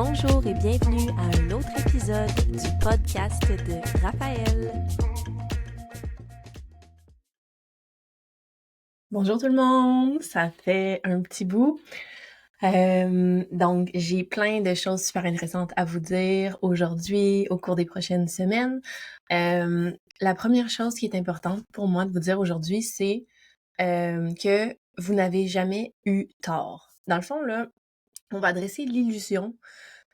Bonjour et bienvenue à un autre épisode du podcast de Raphaël. Bonjour tout le monde, ça fait un petit bout. Donc, j'ai plein de choses super intéressantes à vous dire aujourd'hui au cours des prochaines semaines. La première chose qui est importante pour moi de vous dire aujourd'hui, c'est que vous n'avez jamais eu tort. Dans le fond, là, on va adresser l'illusion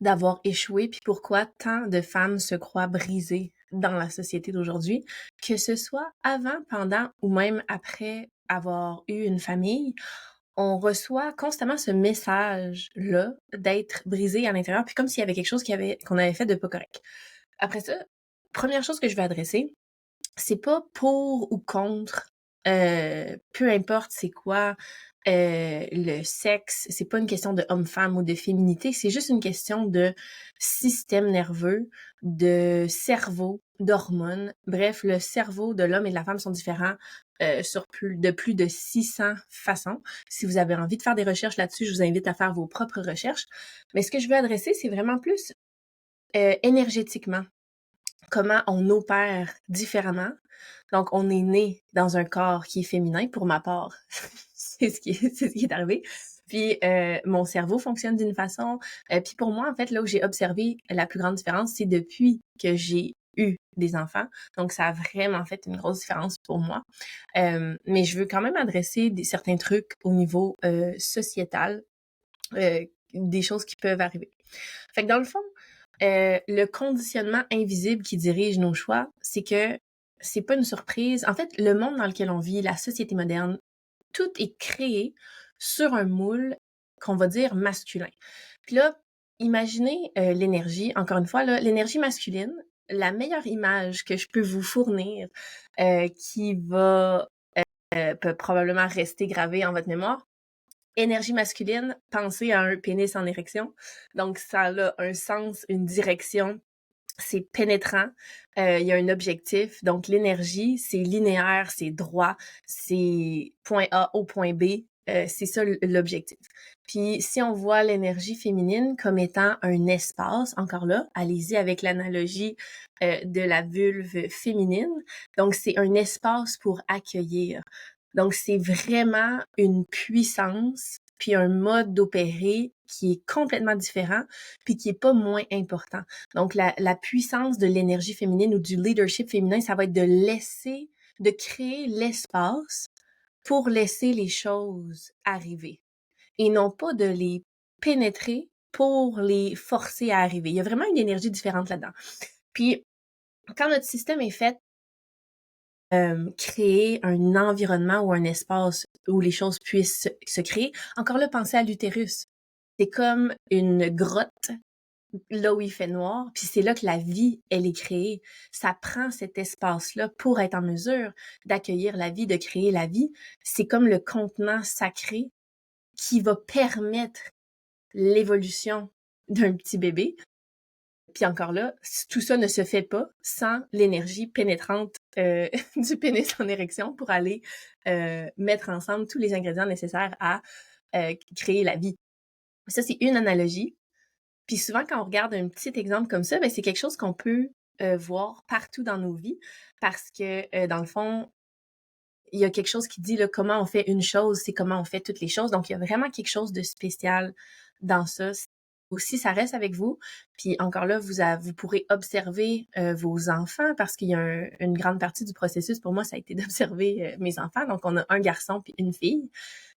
d'avoir échoué, puis pourquoi tant de femmes se croient brisées dans la société d'aujourd'hui, que ce soit avant, pendant ou même après avoir eu une famille, on reçoit constamment ce message-là d'être brisé à l'intérieur, puis comme s'il y avait quelque chose qu'on avait fait de pas correct. Après ça, première chose que je vais adresser, c'est pas pour ou contre, peu importe c'est quoi, le sexe, c'est pas une question de homme-femme ou de féminité, c'est juste une question de système nerveux, de cerveau, d'hormones. Bref, le cerveau de l'homme et de la femme sont différents, sur plus de 600 façons. Si vous avez envie de faire des recherches là-dessus, je vous invite à faire vos propres recherches. Mais ce que je veux adresser, c'est vraiment plus, énergétiquement comment on opère différemment. Donc, on est né dans un corps qui est féminin, pour ma part. c'est ce qui est arrivé. Puis, mon cerveau fonctionne d'une façon. Puis pour moi, en fait, là où j'ai observé la plus grande différence, c'est depuis que j'ai eu des enfants. Donc, ça a vraiment fait une grosse différence pour moi. Mais je veux quand même adresser certains trucs au niveau sociétal, des choses qui peuvent arriver. Fait que dans le fond, le conditionnement invisible qui dirige nos choix, c'est que c'est pas une surprise. En fait, le monde dans lequel on vit, la société moderne, tout est créé sur un moule qu'on va dire masculin. Puis là, imaginez l'énergie, encore une fois, là, l'énergie masculine, la meilleure image que je peux vous fournir, qui peut probablement rester gravée en votre mémoire, énergie masculine, pensez à un pénis en érection. Donc, ça a un sens, une direction. C'est pénétrant. Il y a un objectif. Donc, l'énergie, c'est linéaire, c'est droit, c'est point A au point B. C'est ça l'objectif. Puis, si on voit l'énergie féminine comme étant un espace, encore là, allez-y avec l'analogie de la vulve féminine. Donc, c'est un espace pour accueillir. Donc, c'est vraiment une puissance puis un mode d'opérer qui est complètement différent puis qui est pas moins important. Donc, la puissance de l'énergie féminine ou du leadership féminin, ça va être de créer l'espace pour laisser les choses arriver et non pas de les pénétrer pour les forcer à arriver. Il y a vraiment une énergie différente là-dedans. Puis, quand notre système est fait, créer un environnement ou un espace où les choses puissent se créer. Encore là, pensez à l'utérus. C'est comme une grotte là où il fait noir, puis c'est là que la vie, elle est créée. Ça prend cet espace-là pour être en mesure d'accueillir la vie, de créer la vie. C'est comme le contenant sacré qui va permettre l'évolution d'un petit bébé. Puis encore là, tout ça ne se fait pas sans l'énergie pénétrante du pénis en érection pour aller mettre ensemble tous les ingrédients nécessaires à créer la vie. Ça, c'est une analogie. Puis souvent, quand on regarde un petit exemple comme ça, ben, c'est quelque chose qu'on peut voir partout dans nos vies parce que, dans le fond, il y a quelque chose qui dit là, comment on fait une chose, c'est comment on fait toutes les choses. Donc, il y a vraiment quelque chose de spécial dans ça. Aussi, ça reste avec vous. Puis encore là, vous pourrez observer vos enfants parce qu'il y a une grande partie du processus, pour moi, ça a été d'observer mes enfants. Donc, on a un garçon puis une fille.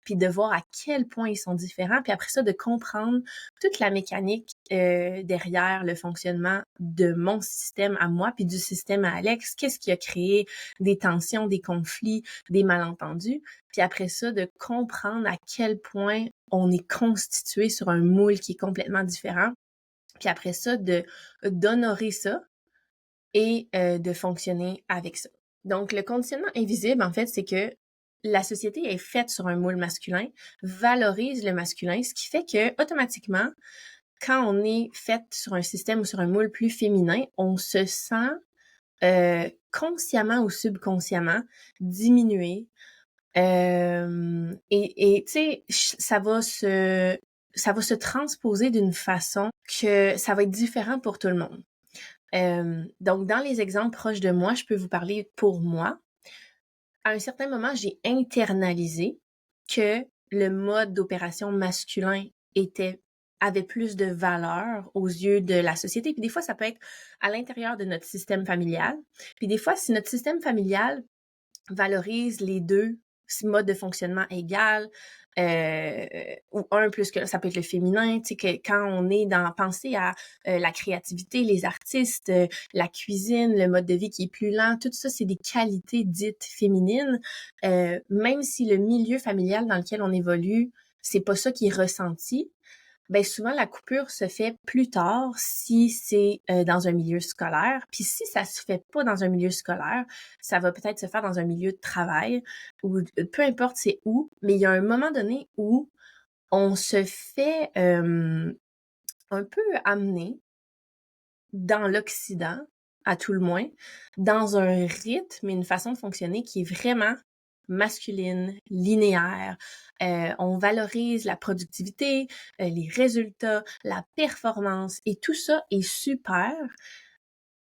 Puis de voir à quel point ils sont différents. Puis après ça, de comprendre toute la mécanique derrière le fonctionnement de mon système à moi puis du système à Alex. Qu'est-ce qui a créé des tensions, des conflits, des malentendus. Puis après ça, de comprendre à quel point on est constitué sur un moule qui est complètement différent. Puis après ça, d'honorer ça et de fonctionner avec ça. Donc, le conditionnement invisible, en fait, c'est que la société est faite sur un moule masculin, valorise le masculin, ce qui fait que automatiquement, quand on est fait sur un système ou sur un moule plus féminin, on se sent consciemment ou subconsciemment diminué. Et tu sais, ça va ça va se transposer d'une façon que ça va être différent pour tout le monde. Donc, dans les exemples proches de moi, je peux vous parler pour moi. À un certain moment, j'ai internalisé que le mode d'opération masculin avait plus de valeur aux yeux de la société. Puis des fois, ça peut être à l'intérieur de notre système familial. Puis des fois, si notre système familial valorise les deux modes de fonctionnement égal, ou un plus que ça peut être le féminin, tu sais, que quand on est dans penser à la créativité, les artistes, la cuisine, le mode de vie qui est plus lent, tout ça, c'est des qualités dites féminines. Même si le milieu familial dans lequel on évolue, c'est pas ça qui est ressenti, ben souvent la coupure se fait plus tard si c'est dans un milieu scolaire. Puis si ça se fait pas dans un milieu scolaire, ça va peut-être se faire dans un milieu de travail ou peu importe c'est où, mais il y a un moment donné où on se fait un peu amener dans l'Occident, à tout le moins, dans un rythme et une façon de fonctionner qui est vraiment masculine, linéaire. On valorise la productivité, les résultats, la performance et tout ça est super.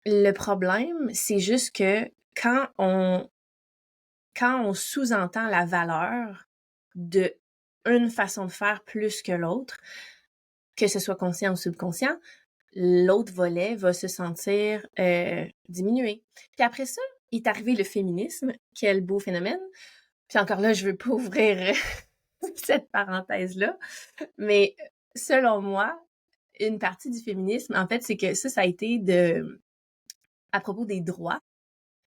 Le problème, c'est juste que quand on sous-entend la valeur de une façon de faire plus que l'autre, que ce soit conscient ou subconscient, l'autre volet va se sentir diminué. Puis après ça, est arrivé le féminisme. Quel beau phénomène. Puis encore là, je veux pas ouvrir cette parenthèse-là, mais selon moi, une partie du féminisme, en fait, c'est que ça a été à propos des droits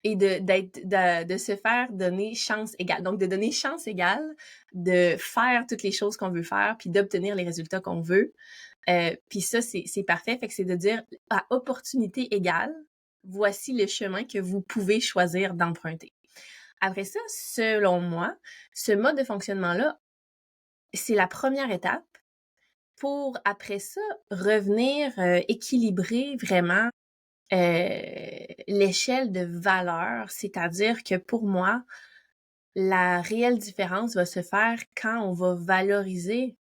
et de se faire donner chance égale. Donc, de donner chance égale, de faire toutes les choses qu'on veut faire, puis d'obtenir les résultats qu'on veut. Puis ça, c'est parfait. Fait que c'est de dire, à opportunité égale, voici le chemin que vous pouvez choisir d'emprunter. Après ça, selon moi, ce mode de fonctionnement-là, c'est la première étape pour, après ça, revenir équilibrer vraiment l'échelle de valeur. C'est-à-dire que pour moi, la réelle différence va se faire quand on va valoriser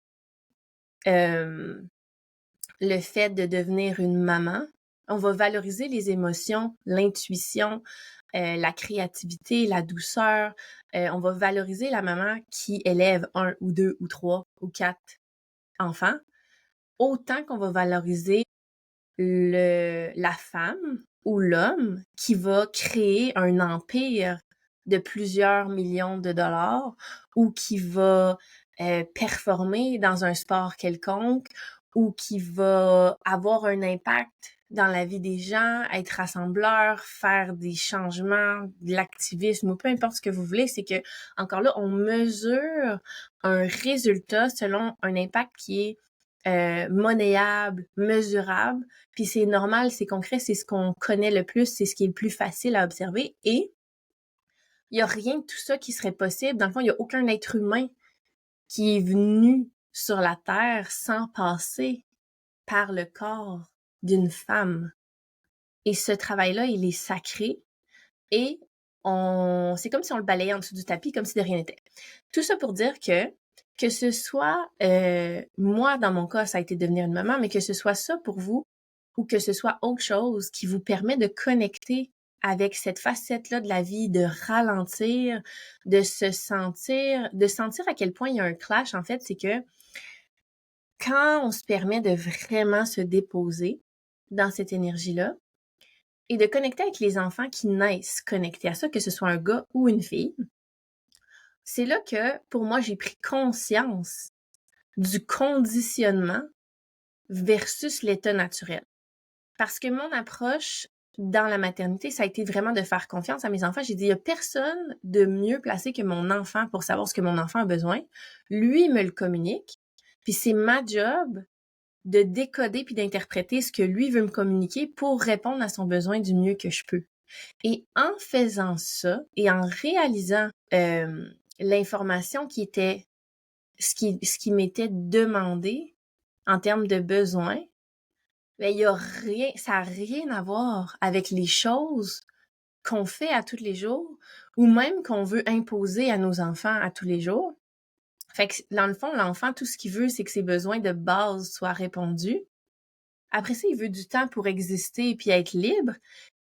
le fait de devenir une maman. On va valoriser les émotions, l'intuition, la créativité, la douceur. On va valoriser la maman qui élève 1 ou 2 ou 3 ou 4 enfants, autant qu'on va valoriser la femme ou l'homme qui va créer un empire de plusieurs millions de dollars ou qui va performer dans un sport quelconque ou qui va avoir un impact dans la vie des gens, être rassembleur, faire des changements, de l'activisme ou peu importe ce que vous voulez, c'est que, encore là, on mesure un résultat selon un impact qui est monnayable, mesurable, puis c'est normal, c'est concret, c'est ce qu'on connaît le plus, c'est ce qui est le plus facile à observer et il y a rien de tout ça qui serait possible. Dans le fond, il y a aucun être humain qui est venu sur la Terre sans passer par le corps d'une femme. Et ce travail-là, il est sacré et c'est comme si on le balayait en dessous du tapis, comme si de rien n'était. Tout ça pour dire que ce soit, moi, dans mon cas, ça a été devenir une maman, mais que ce soit ça pour vous ou que ce soit autre chose qui vous permet de connecter avec cette facette-là de la vie, de ralentir, de sentir à quel point il y a un clash, en fait, c'est que quand on se permet de vraiment se déposer dans cette énergie-là et de connecter avec les enfants qui naissent connectés à ça, que ce soit un gars ou une fille, c'est là que, pour moi, j'ai pris conscience du conditionnement versus l'état naturel. Parce que mon approche dans la maternité, ça a été vraiment de faire confiance à mes enfants. J'ai dit, il n'y a personne de mieux placé que mon enfant pour savoir ce que mon enfant a besoin. Lui, il me le communique. Puis c'est ma job de décoder puis d'interpréter ce que lui veut me communiquer pour répondre à son besoin du mieux que je peux. Et en faisant ça et en réalisant l'information qui était ce qui m'était demandé en termes de besoins, ben, il y a rien, ça n'a rien à voir avec les choses qu'on fait à tous les jours ou même qu'on veut imposer à nos enfants à tous les jours. Fait que dans le fond, l'enfant, tout ce qu'il veut, c'est que ses besoins de base soient répondus. Après ça, il veut du temps pour exister puis être libre.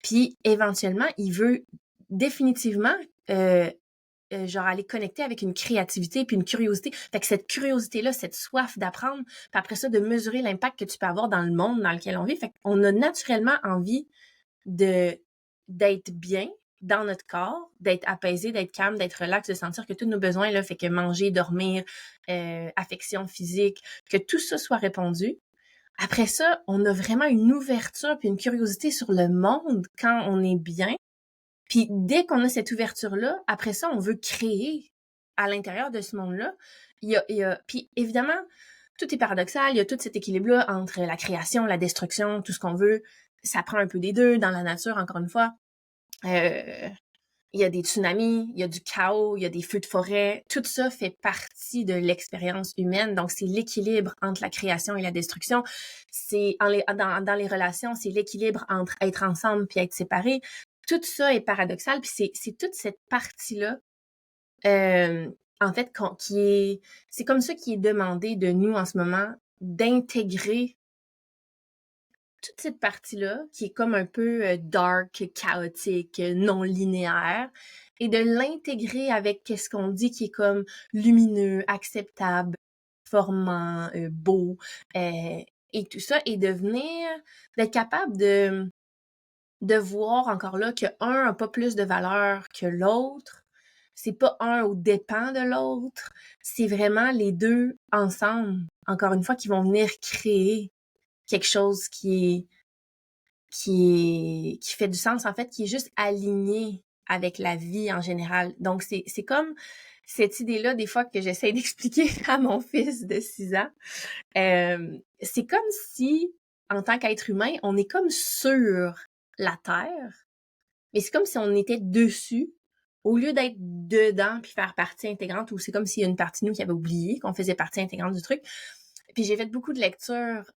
Puis éventuellement, il veut définitivement genre aller connecter avec une créativité puis une curiosité. Fait que cette curiosité-là, cette soif d'apprendre, puis après ça, de mesurer l'impact que tu peux avoir dans le monde dans lequel on vit. Fait qu'on a naturellement envie d'être bien dans notre corps, d'être apaisé, d'être calme, d'être relax, de sentir que tous nos besoins, là, fait que manger, dormir, affection physique, que tout ça soit répondu. Après ça, on a vraiment une ouverture puis une curiosité sur le monde quand on est bien. Puis dès qu'on a cette ouverture-là, après ça, on veut créer à l'intérieur de ce monde-là. Puis évidemment, tout est paradoxal. Il y a tout cet équilibre-là entre la création, la destruction, tout ce qu'on veut. Ça prend un peu des deux dans la nature, encore une fois. Il y a des tsunamis, il y a du chaos, il y a des feux de forêt. Tout ça fait partie de l'expérience humaine. Donc, c'est l'équilibre entre la création et la destruction. C'est dans les relations, c'est l'équilibre entre être ensemble puis être séparés. Tout ça est paradoxal. Puis c'est toute cette partie-là, en fait, c'est comme ça qui est demandé de nous en ce moment, d'intégrer toute cette partie-là, qui est comme un peu dark, chaotique, non linéaire, et de l'intégrer avec qu'est-ce qu'on dit qui est comme lumineux, acceptable, formant, beau, et tout ça, et d'être capable de voir encore là que un n'a pas plus de valeur que l'autre. C'est pas un au dépens de l'autre. C'est vraiment les deux ensemble, encore une fois, qui vont venir créer quelque chose qui fait du sens, en fait, qui est juste aligné avec la vie en général. Donc, c'est comme cette idée-là, des fois, que j'essaie d'expliquer à mon fils de 6 ans. C'est comme si, en tant qu'être humain, on est comme sur la Terre, mais c'est comme si on était dessus, au lieu d'être dedans puis faire partie intégrante, ou c'est comme s'il y a une partie de nous qui avait oublié qu'on faisait partie intégrante du truc. Puis j'ai fait beaucoup de lectures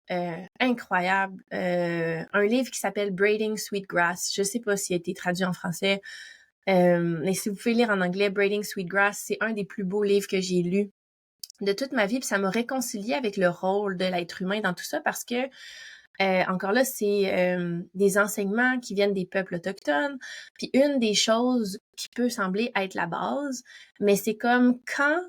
incroyables. Un livre qui s'appelle Braiding Sweetgrass. Je sais pas s'il a été traduit en français, mais si vous pouvez lire en anglais, Braiding Sweetgrass, c'est un des plus beaux livres que j'ai lus de toute ma vie. Puis ça m'a réconcilié avec le rôle de l'être humain dans tout ça parce que encore là, c'est des enseignements qui viennent des peuples autochtones. Puis une des choses qui peut sembler être la base, mais c'est comme quand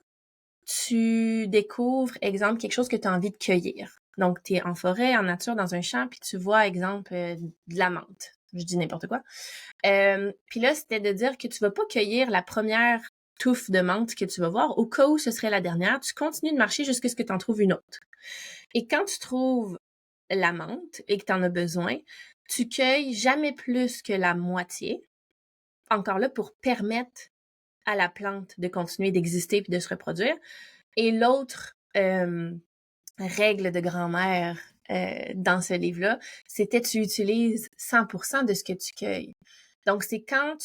tu découvres, exemple, quelque chose que tu as envie de cueillir. Donc, tu es en forêt, en nature, dans un champ, puis tu vois, exemple, de la menthe. Je dis n'importe quoi. Puis là, c'était de dire que tu vas pas cueillir la première touffe de menthe que tu vas voir. Au cas où ce serait la dernière, tu continues de marcher jusqu'à ce que tu en trouves une autre. Et quand tu trouves la menthe et que tu en as besoin, tu cueilles jamais plus que la moitié. Encore là, pour permettre à la plante de continuer d'exister puis de se reproduire. Et l'autre règle de grand-mère dans ce livre-là, c'était tu utilises 100% de ce que tu cueilles. Donc, c'est quand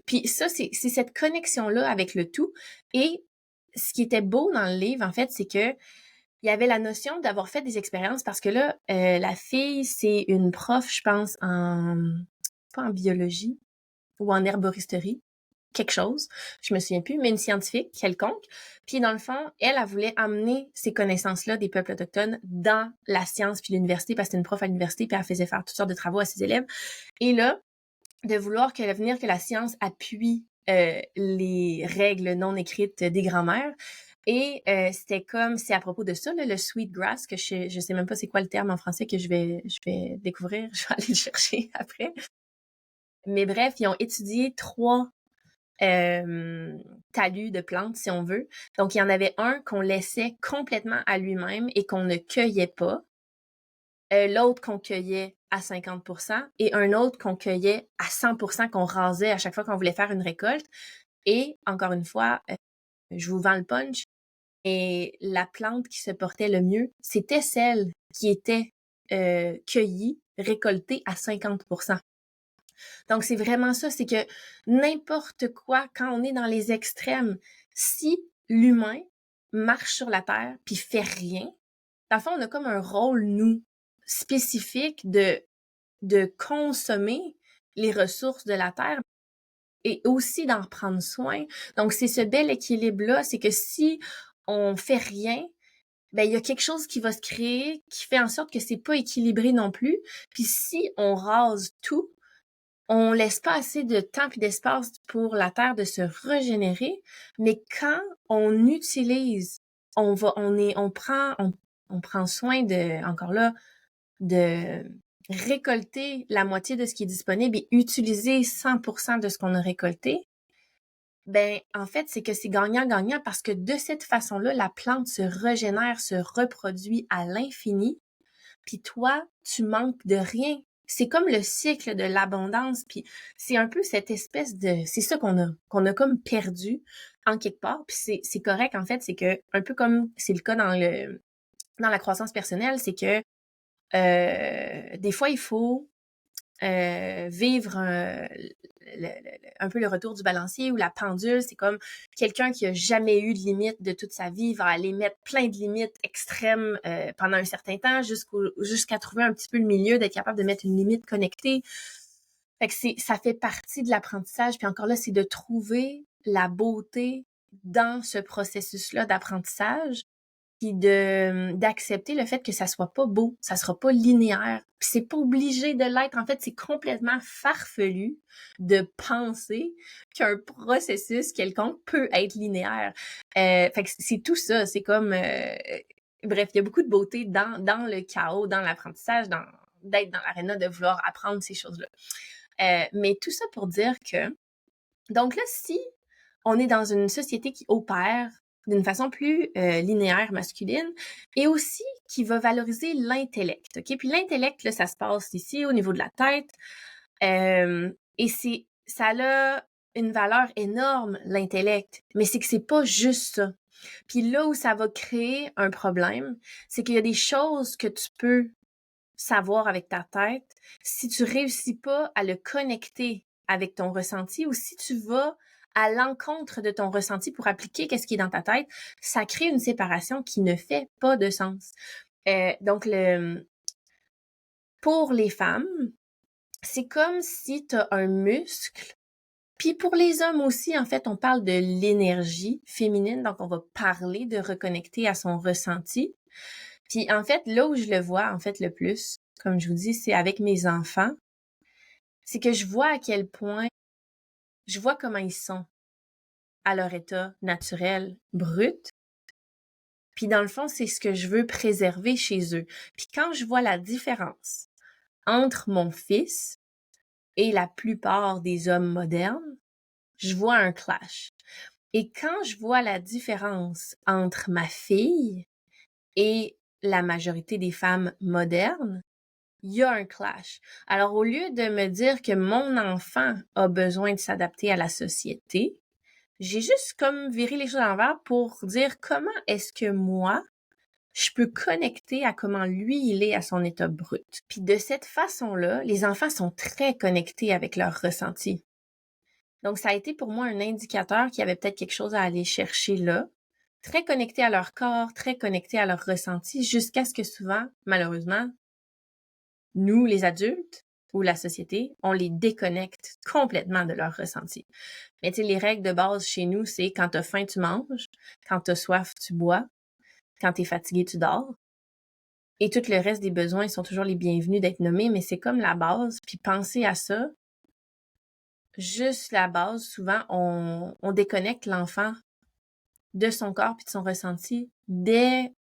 puis ça, c'est cette connexion-là avec le tout. Et ce qui était beau dans le livre, en fait, c'est que il y avait la notion d'avoir fait des expériences parce que là, la fille, c'est une prof, je pense, pas en biologie ou en herboristerie, quelque chose, je me souviens plus, mais une scientifique quelconque. Puis dans le fond, elle voulait amener ces connaissances-là des peuples autochtones dans la science puis l'université parce que c'était une prof à l'université puis elle faisait faire toutes sortes de travaux à ses élèves. Et là, de vouloir que la science appuie les règles non écrites des grands-mères. Et c'était comme, c'est à propos de ça, là, le sweetgrass, que je sais même pas c'est quoi le terme en français que je vais découvrir, je vais aller le chercher après. Mais bref, ils ont étudié 3 talus de plantes, si on veut. Donc, il y en avait un qu'on laissait complètement à lui-même et qu'on ne cueillait pas. L'autre qu'on cueillait à 50% et un autre qu'on cueillait à 100%, qu'on rasait à chaque fois qu'on voulait faire une récolte. Et, encore une fois, je vous vends le punch, et la plante qui se portait le mieux, c'était celle qui était cueillie, récoltée à 50%. Donc, c'est vraiment ça, c'est que n'importe quoi, quand on est dans les extrêmes, si l'humain marche sur la Terre puis fait rien, dans le fond, on a comme un rôle, nous, spécifique de consommer les ressources de la Terre et aussi d'en prendre soin. Donc, c'est ce bel équilibre-là, c'est que si on fait rien, ben il y a quelque chose qui va se créer qui fait en sorte que c'est pas équilibré non plus. Puis si on rase tout, on laisse pas assez de temps puis d'espace pour la terre de se régénérer. Mais quand on utilise, on prend soin de, encore là, de récolter la moitié de ce qui est disponible et utiliser 100% de ce qu'on a récolté, ben en fait, c'est que c'est gagnant-gagnant parce que de cette façon-là, la plante se régénère, se reproduit à l'infini, puis toi, tu manques de rien. C'est comme le cycle de l'abondance, puis c'est un peu cette espèce de... C'est ça qu'on a comme perdu en quelque part, puis c'est correct en fait, c'est que un peu comme c'est le cas dans la croissance personnelle, c'est que des fois, il faut vivre un peu le retour du balancier ou la pendule. C'est comme quelqu'un qui a jamais eu de limite de toute sa vie va aller mettre plein de limites extrêmes pendant un certain temps jusqu'à trouver un petit peu le milieu, d'être capable de mettre une limite connectée. Fait que ça fait partie de l'apprentissage. Puis encore là, c'est de trouver la beauté dans ce processus-là d'apprentissage puis d'accepter le fait que ça soit pas beau, ça sera pas linéaire. Puis c'est pas obligé de l'être. En fait, c'est complètement farfelu de penser qu'un processus quelconque peut être linéaire. Fait que c'est tout ça. C'est comme bref, il y a beaucoup de beauté dans le chaos, dans l'apprentissage, d'être dans l'aréna, de vouloir apprendre ces choses-là. Mais tout ça pour dire que donc là, si on est dans une société qui opère d'une façon plus linéaire masculine et aussi qui va valoriser l'intellect. OK? Puis l'intellect, là, ça se passe ici au niveau de la tête et ça a une valeur énorme, l'intellect, mais c'est que c'est pas juste ça. Puis là où ça va créer un problème, c'est qu'il y a des choses que tu peux savoir avec ta tête si tu réussis pas à le connecter avec ton ressenti ou si tu vas à l'encontre de ton ressenti pour appliquer qu'est-ce qui est dans ta tête, ça crée une séparation qui ne fait pas de sens. Donc, pour les femmes, c'est comme si tu as un muscle. Puis pour les hommes aussi, en fait, on parle de l'énergie féminine, donc on va parler de reconnecter à son ressenti. Puis en fait, là où je le vois en fait le plus, comme je vous dis, c'est avec mes enfants, c'est que je vois à quel point, je vois comment ils sont à leur état naturel, brut. Puis dans le fond, c'est ce que je veux préserver chez eux. Puis quand je vois la différence entre mon fils et la plupart des hommes modernes, je vois un clash. Et quand je vois la différence entre ma fille et la majorité des femmes modernes, il y a un clash. Alors, au lieu de me dire que mon enfant a besoin de s'adapter à la société, j'ai juste comme viré les choses à l'envers pour dire comment est-ce que moi, je peux connecter à comment lui, il est à son état brut. Puis de cette façon-là, les enfants sont très connectés avec leurs ressentis. Donc, ça a été pour moi un indicateur qu'il y avait peut-être quelque chose à aller chercher là. Très connectés à leur corps, très connectés à leurs ressentis, jusqu'à ce que souvent, malheureusement, nous, les adultes, ou la société, on les déconnecte complètement de leurs ressentis. Mais tu sais, les règles de base chez nous, c'est quand t'as faim, tu manges, quand t'as soif, tu bois, quand t'es fatigué, tu dors. Et tout le reste des besoins sont toujours les bienvenus d'être nommés, mais c'est comme la base. Puis penser à ça, juste la base, souvent, on déconnecte l'enfant de son corps puis de son ressenti dès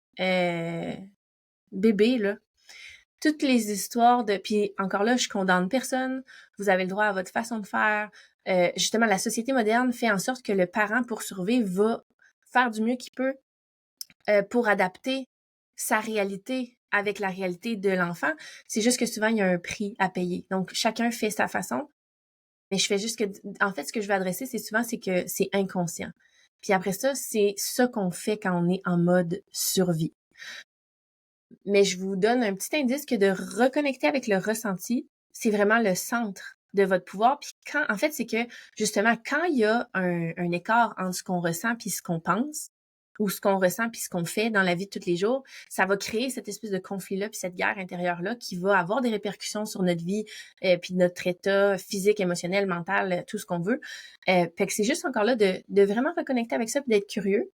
bébé, là. Toutes les histoires de... Puis encore là, je condamne personne. Vous avez le droit à votre façon de faire. Justement, la société moderne fait en sorte que le parent, pour survivre, va faire du mieux qu'il peut pour adapter sa réalité avec la réalité de l'enfant. C'est juste que souvent, il y a un prix à payer. Donc, chacun fait sa façon. Mais je fais juste que... En fait, ce que je veux adresser, c'est que c'est inconscient. Puis après ça, c'est ça qu'on fait quand on est en mode survie. Mais je vous donne un petit indice que de reconnecter avec le ressenti, c'est vraiment le centre de votre pouvoir. Puis en fait, c'est que justement, quand il y a un écart entre ce qu'on ressent puis ce qu'on pense, ou ce qu'on ressent puis ce qu'on fait dans la vie de tous les jours, ça va créer cette espèce de conflit-là puis cette guerre intérieure-là qui va avoir des répercussions sur notre vie puis notre état physique, émotionnel, mental, tout ce qu'on veut. Fait que c'est juste encore là de vraiment reconnecter avec ça puis d'être curieux.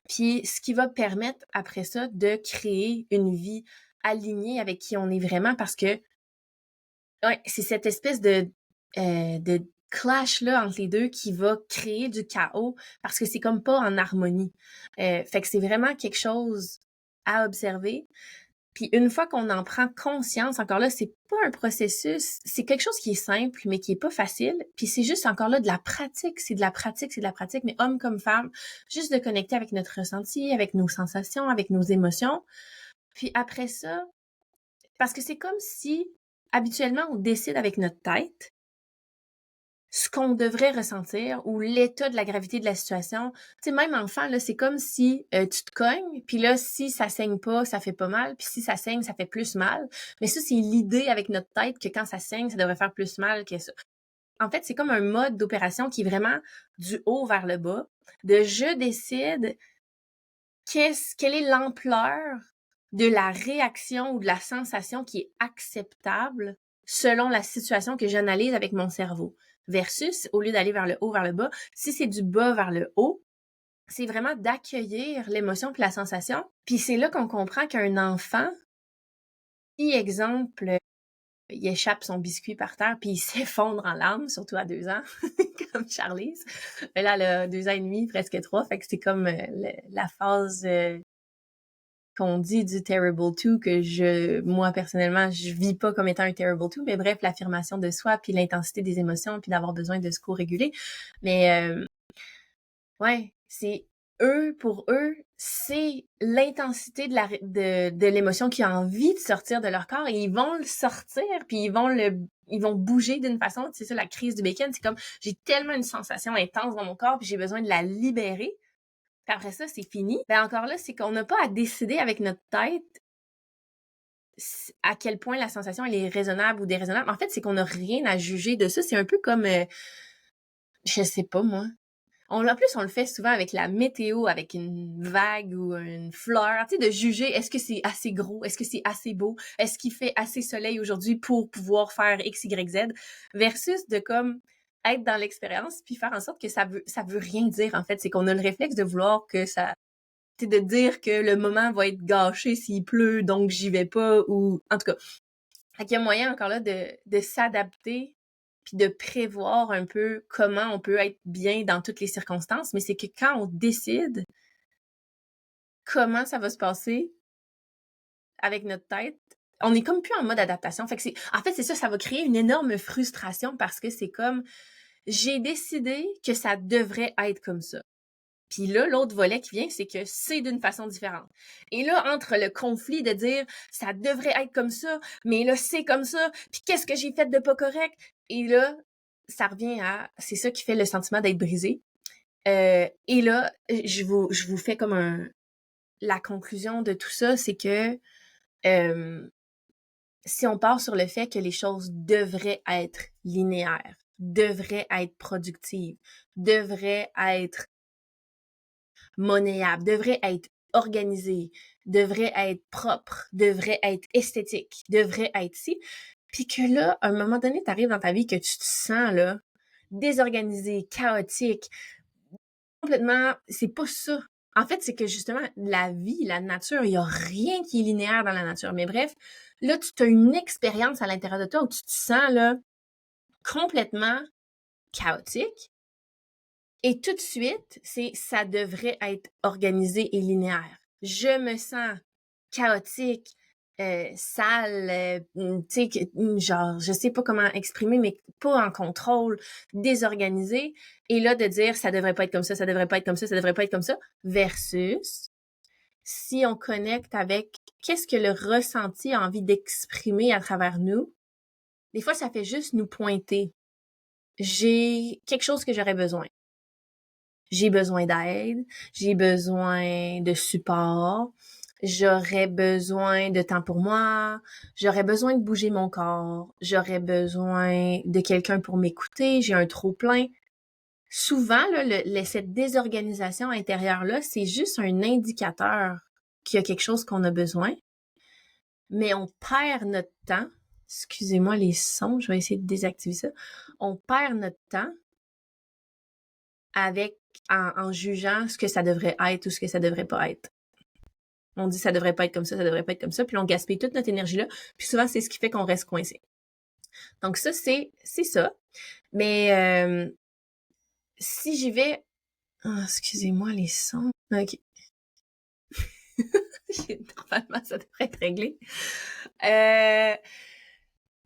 Puis ce qui va permettre après ça de créer une vie alignée avec qui on est vraiment parce que ouais, c'est cette espèce de clash-là entre les deux qui va créer du chaos parce que c'est comme pas en harmonie. Fait que c'est vraiment quelque chose à observer. Puis une fois qu'on en prend conscience, encore là, c'est pas un processus, c'est quelque chose qui est simple, mais qui est pas facile. Puis c'est juste encore là de la pratique, c'est de la pratique, c'est de la pratique, mais homme comme femme, juste de connecter avec notre ressenti, avec nos sensations, avec nos émotions. Puis après ça, parce que c'est comme si habituellement on décide avec notre tête ce qu'on devrait ressentir ou l'état de la gravité de la situation. Tu sais, même enfant, là, c'est comme si tu te cognes, puis là, si ça saigne pas, ça fait pas mal, puis si ça saigne, ça fait plus mal. Mais ça, c'est l'idée avec notre tête que quand ça saigne, ça devrait faire plus mal que ça. En fait, c'est comme un mode d'opération qui est vraiment du haut vers le bas, de je décide quelle est l'ampleur de la réaction ou de la sensation qui est acceptable selon la situation que j'analyse avec mon cerveau. Versus, au lieu d'aller vers le haut, vers le bas, si c'est du bas vers le haut, c'est vraiment d'accueillir l'émotion puis la sensation. Puis c'est là qu'on comprend qu'un enfant, si exemple, il échappe son biscuit par terre puis il s'effondre en larmes, surtout à 2 ans, comme Charlize. Mais là, elle a 2 ans et demi, presque 3, fait que c'est comme la phase qu'on dit du terrible two que moi personnellement je vis pas comme étant un terrible two, mais bref, l'affirmation de soi puis l'intensité des émotions puis d'avoir besoin de se co-réguler. Mais ouais, c'est pour eux, c'est l'intensité de l'émotion qui a envie de sortir de leur corps et ils vont le sortir puis ils vont bouger d'une façon, c'est ça la crise du bacon, c'est comme j'ai tellement une sensation intense dans mon corps puis j'ai besoin de la libérer. Puis après ça, c'est fini. Ben encore là, c'est qu'on n'a pas à décider avec notre tête à quel point la sensation elle est raisonnable ou déraisonnable. En fait, c'est qu'on n'a rien à juger de ça. C'est un peu comme, je sais pas moi. En plus, on le fait souvent avec la météo, avec une vague ou une fleur, tu sais, de juger est-ce que c'est assez gros, est-ce que c'est assez beau, est-ce qu'il fait assez soleil aujourd'hui pour pouvoir faire X, Y, Z, versus de comme être dans l'expérience puis faire en sorte que ça veut rien dire en fait. C'est qu'on a le réflexe de vouloir que ça de dire que le moment va être gâché s'il pleut, donc j'y vais pas, ou en tout cas. Fait qu'il y a moyen encore là de s'adapter puis de prévoir un peu comment on peut être bien dans toutes les circonstances, mais c'est que quand on décide comment ça va se passer avec notre tête, on est comme plus en mode adaptation. Fait que en fait, c'est ça, ça va créer une énorme frustration parce que c'est comme, j'ai décidé que ça devrait être comme ça. Puis là, l'autre volet qui vient, c'est que c'est d'une façon différente. Et là, entre le conflit de dire ça devrait être comme ça, mais là, c'est comme ça, puis qu'est-ce que j'ai fait de pas correct? Et là, ça revient à c'est ça qui fait le sentiment d'être brisé. Et là, je vous fais comme la conclusion de tout ça, c'est que si on part sur le fait que les choses devraient être linéaires, devraient être productives, devraient être monnayable, devrait être organisé, devrait être propre, devrait être esthétique, devrait être si. Puis que là, à un moment donné, t'arrives dans ta vie que tu te sens là désorganisé, chaotique, complètement, c'est pas ça. En fait, c'est que justement, la vie, la nature, il y a rien qui est linéaire dans la nature. Mais bref, là, tu as une expérience à l'intérieur de toi où tu te sens là complètement chaotique. Et tout de suite, ça devrait être organisé et linéaire. Je me sens chaotique, sale, tu sais, genre, je sais pas comment exprimer, mais pas en contrôle, désorganisé. Et là, de dire, ça devrait pas être comme ça, ça devrait pas être comme ça, ça devrait pas être comme ça, versus si on connecte avec qu'est-ce que le ressenti a envie d'exprimer à travers nous, des fois, ça fait juste nous pointer. J'ai quelque chose que j'aurais besoin. J'ai besoin d'aide, j'ai besoin de support, j'aurais besoin de temps pour moi, j'aurais besoin de bouger mon corps, j'aurais besoin de quelqu'un pour m'écouter, j'ai un trop-plein. Souvent, là, cette désorganisation intérieure-là, c'est juste un indicateur qu'il y a quelque chose qu'on a besoin, mais on perd notre temps. Excusez-moi les sons, je vais essayer de désactiver ça. On perd notre temps avec en jugeant ce que ça devrait être ou ce que ça devrait pas être. On dit ça devrait pas être comme ça devrait pas être comme ça, puis on gaspille toute notre énergie là, puis souvent c'est ce qui fait qu'on reste coincé. Donc ça, c'est ça. Mais si j'y vais... Oh, excusez-moi les sons. OK. Normalement, ça devrait être réglé.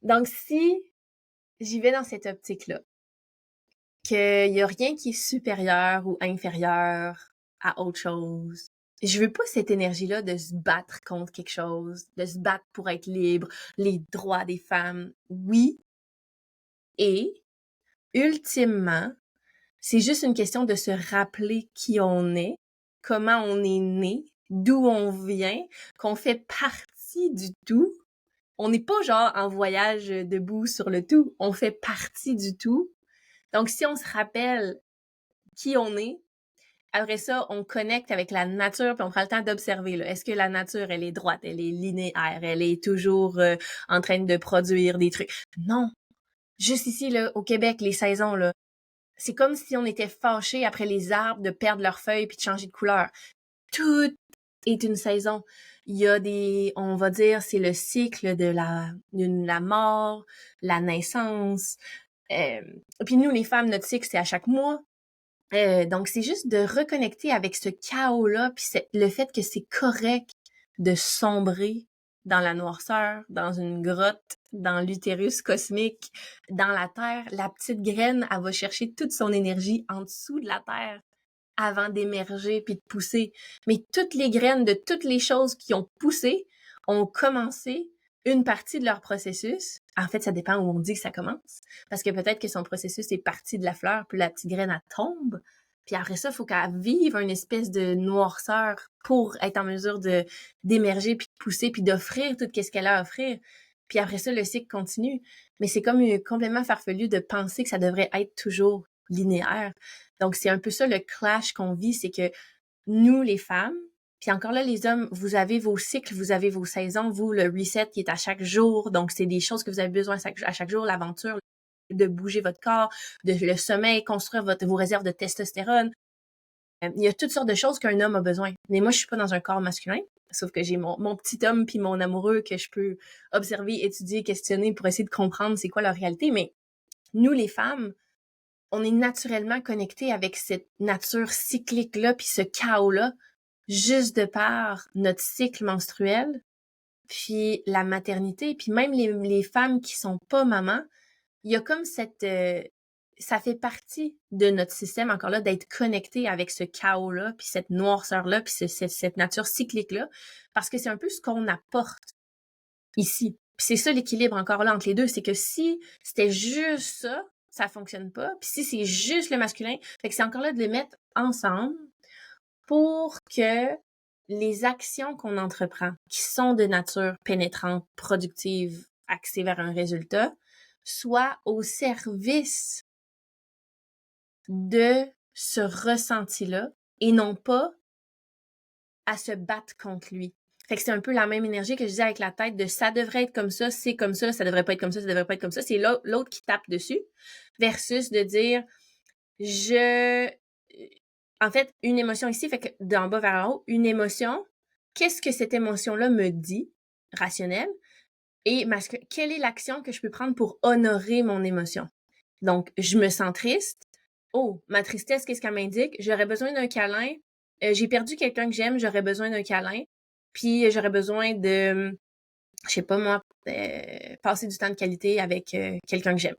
Donc, si j'y vais dans cette optique-là, qu'il y a rien qui est supérieur ou inférieur à autre chose, je veux pas cette énergie-là de se battre contre quelque chose, de se battre pour être libre, les droits des femmes, oui. Et, ultimement, c'est juste une question de se rappeler qui on est, comment on est né, d'où on vient, qu'on fait partie du tout. On n'est pas genre en voyage debout sur le tout, on fait partie du tout. Donc si on se rappelle qui on est, après ça, on connecte avec la nature puis on prend le temps d'observer. Là. Est-ce que la nature, elle est droite, elle est linéaire, elle est toujours en train de produire des trucs? Non. Juste ici, là, au Québec, les saisons, là, c'est comme si on était fâchés après les arbres de perdre leurs feuilles puis de changer de couleur. Tout est une saison. Il y a on va dire, c'est le cycle de la mort, la naissance. Puis nous, les femmes, notre cycle, c'est à chaque mois. Donc, c'est juste de reconnecter avec ce chaos-là, puis le fait que c'est correct de sombrer dans la noirceur, dans une grotte, dans l'utérus cosmique, dans la terre. La petite graine, elle va chercher toute son énergie en dessous de la terre avant d'émerger puis de pousser. Mais toutes les graines de toutes les choses qui ont poussé ont commencé une partie de leur processus. En fait, ça dépend où on dit que ça commence. Parce que peut-être que son processus est parti de la fleur, puis la petite graine, elle tombe. Puis après ça, il faut qu'elle vive une espèce de noirceur pour être en mesure d'émerger, puis de pousser, puis d'offrir tout ce qu'elle a à offrir. Puis après ça, le cycle continue. Mais c'est comme complètement farfelu de penser que ça devrait être toujours linéaire. Donc, c'est un peu ça le clash qu'on vit, c'est que nous, les femmes, puis encore là, les hommes, vous avez vos cycles, vous avez vos saisons, vous, le reset qui est à chaque jour, donc c'est des choses que vous avez besoin à chaque jour, l'aventure, de bouger votre corps, le sommeil, construire vos réserves de testostérone. Il y a toutes sortes de choses qu'un homme a besoin. Mais moi, je suis pas dans un corps masculin, sauf que j'ai mon petit homme puis mon amoureux que je peux observer, étudier, questionner pour essayer de comprendre c'est quoi leur réalité. Mais nous, les femmes, on est naturellement connectés avec cette nature cyclique-là puis ce chaos-là, juste de par notre cycle menstruel, puis la maternité, puis même les femmes qui sont pas mamans, il y a comme ça fait partie de notre système, encore là, d'être connecté avec ce chaos-là, puis cette noirceur-là, puis cette nature cyclique-là, parce que c'est un peu ce qu'on apporte ici. Puis c'est ça l'équilibre encore là entre les deux, c'est que si c'était juste ça fonctionne pas. Puis si c'est juste le masculin, fait que c'est encore là de les mettre ensemble pour que les actions qu'on entreprend, qui sont de nature pénétrante, productive, axée vers un résultat, soient au service de ce ressenti-là et non pas à se battre contre lui. Fait que c'est un peu la même énergie que je disais avec la tête de ça devrait être comme ça, c'est comme ça devrait pas être comme ça devrait pas être comme ça. C'est l'autre qui tape dessus versus de dire en fait, une émotion ici, fait que d'en bas vers en haut, une émotion, qu'est-ce que cette émotion-là me dit, rationnelle, et quelle est l'action que je peux prendre pour honorer mon émotion? Donc, je me sens triste. Oh, ma tristesse, qu'est-ce qu'elle m'indique? J'aurais besoin d'un câlin. J'ai perdu quelqu'un que j'aime, j'aurais besoin d'un câlin. Puis, j'aurais besoin de, je sais pas moi, passer du temps de qualité avec quelqu'un que j'aime.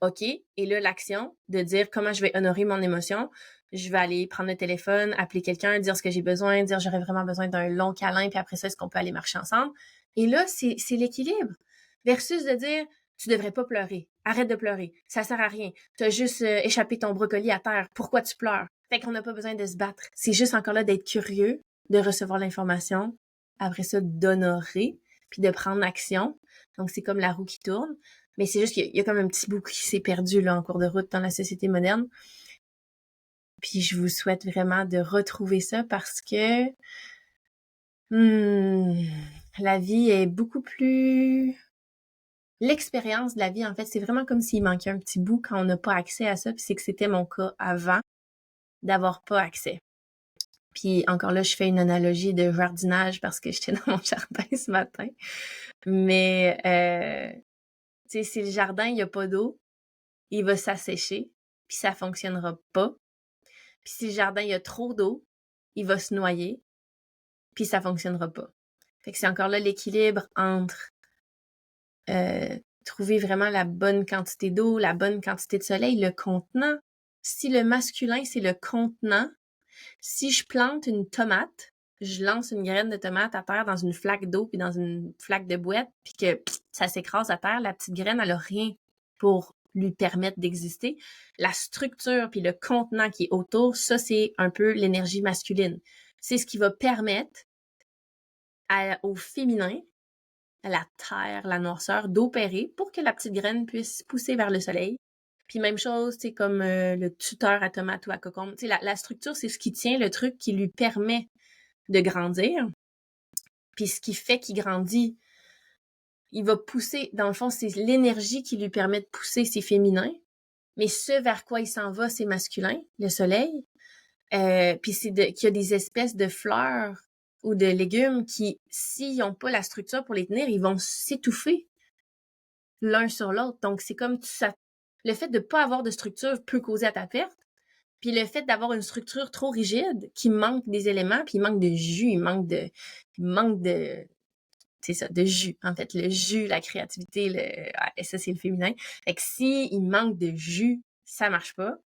OK. Et là, l'action de dire comment je vais honorer mon émotion. Je vais aller prendre le téléphone, appeler quelqu'un, dire ce que j'ai besoin, dire j'aurais vraiment besoin d'un long câlin, puis après ça, est-ce qu'on peut aller marcher ensemble? Et là, c'est l'équilibre. Versus de dire, tu devrais pas pleurer. Arrête de pleurer. Ça sert à rien. Tu as juste échappé ton brocoli à terre. Pourquoi tu pleures? Fait qu'on n'a pas besoin de se battre. C'est juste encore là d'être curieux, de recevoir l'information, après ça, d'honorer, puis de prendre action. Donc, c'est comme la roue qui tourne. Mais c'est juste qu'il y a comme un petit bout qui s'est perdu là en cours de route dans la société moderne. Puis je vous souhaite vraiment de retrouver ça parce que la vie est beaucoup plus... L'expérience de la vie, en fait, c'est vraiment comme s'il manquait un petit bout quand on n'a pas accès à ça. Puis c'est que c'était mon cas avant d'avoir pas accès. Puis encore là, je fais une analogie de jardinage parce que j'étais dans mon jardin ce matin. Mais, tu sais, si le jardin, il n'y a pas d'eau, il va s'assécher, puis ça fonctionnera pas. Puis si le jardin, il y a trop d'eau, il va se noyer, puis ça fonctionnera pas. Fait que c'est encore là l'équilibre entre trouver vraiment la bonne quantité d'eau, la bonne quantité de soleil, le contenant. Si le masculin, c'est le contenant, si je plante une tomate, je lance une graine de tomate à terre dans une flaque d'eau puis dans une flaque de boîte, puis que ça s'écrase à terre, la petite graine, elle a rien pour lui permettre d'exister. La structure puis le contenant qui est autour, ça, c'est un peu l'énergie masculine. C'est ce qui va permettre au féminin, à la terre, la noirceur, d'opérer pour que la petite graine puisse pousser vers le soleil. Puis même chose, c'est comme le tuteur à tomate ou à concombre. Tu sais, la structure, c'est ce qui tient le truc qui lui permet de grandir. Puis ce qui fait qu'il grandit, il va pousser. Dans le fond, c'est l'énergie qui lui permet de pousser, c'est féminin. Mais ce vers quoi il s'en va, c'est masculin, le soleil. Puis c'est qu'il y a des espèces de fleurs ou de légumes qui, s'ils n'ont pas la structure pour les tenir, ils vont s'étouffer l'un sur l'autre. Donc, c'est comme ça. Le fait de ne pas avoir de structure peut causer à ta perte. Puis le fait d'avoir une structure trop rigide, qui manque des éléments, puis il manque de jus, il manque de c'est ça, de jus, en fait. Le jus, la créativité, ouais, ça, c'est le féminin. Fait que s'il manque de jus, ça marche pas.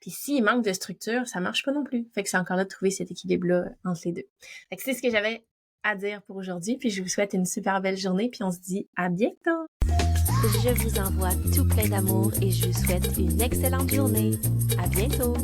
Puis s'il manque de structure, ça marche pas non plus. Fait que c'est encore là de trouver cet équilibre-là entre les deux. Fait que c'est ce que j'avais à dire pour aujourd'hui. Puis je vous souhaite une super belle journée. Puis on se dit à bientôt! Je vous envoie tout plein d'amour et je vous souhaite une excellente journée. À bientôt!